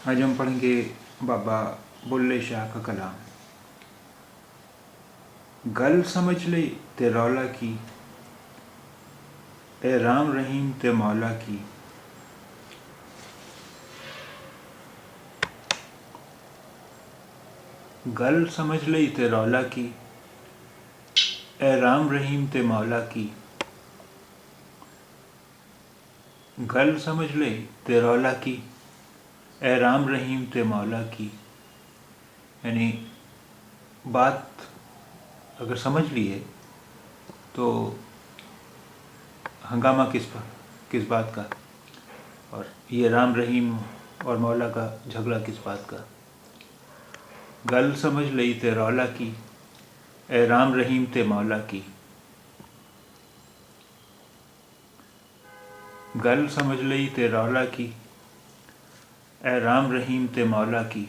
آج ہم پڑھیں گے بابا بلے شاہ کا کلام۔ گل سمجھ لے تے رولا کی، اے رام رحیم تے مولا کی۔ گل سمجھ لئی تے رولا کی، اے رام رحیم تے مولا کی۔ گل سمجھ لئی تے رولا کی، اے رام رحیم تے مولا کی۔ یعنی بات اگر سمجھ لیے تو ہنگامہ کس بات کا، اور یہ رام رحیم اور مولا کا جھگڑا کس بات کا۔ گل سمجھ لئی تے رولا کی، اے رام رحیم تے مولا کی۔ گل سمجھ لئی تے رولا کی، اے رام رحیم تے مولا کی۔